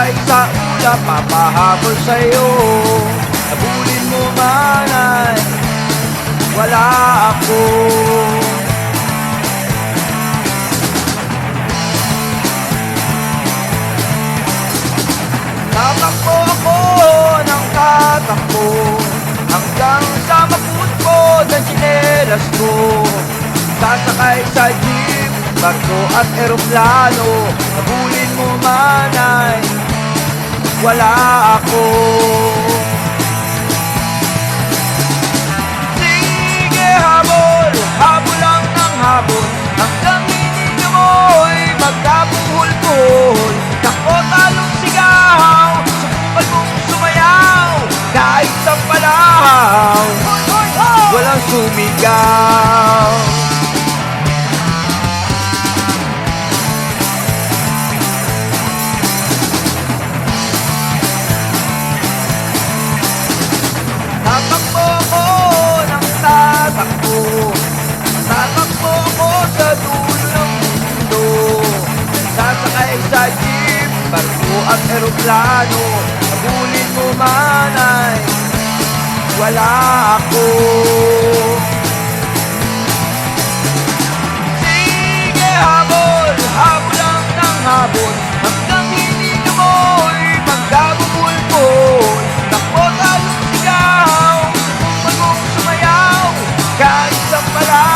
Sasakay sa ulap, papahabol sa'yo. Habulin mo man ay wala ako. Tatakbo ako ng tatakbo hanggang sa maputpod ang tsinelas ko. Sasakay sa jeep, barko at eroplano. Habulin mo man ay wala ako. Sige, habol, habol lang ng habol hanggang hindi mo'y magkabuhol-buhol. Takbo, talong sigaw, subukan mong sumayaw kahit sa palahaw, walang sumigaw. Tatakbo ako ng tatakbo, tatakbo ako sa dulo ng mundo. Sasakay sa jeep, barko at eroplano. Habulin mo man ay wala ako. Sige, habol, habol lang ng habol hanggang hindi na mo'y magkabubulbol. Takbo, talong sigaw, subukan mong sumayaw kahit sa pala.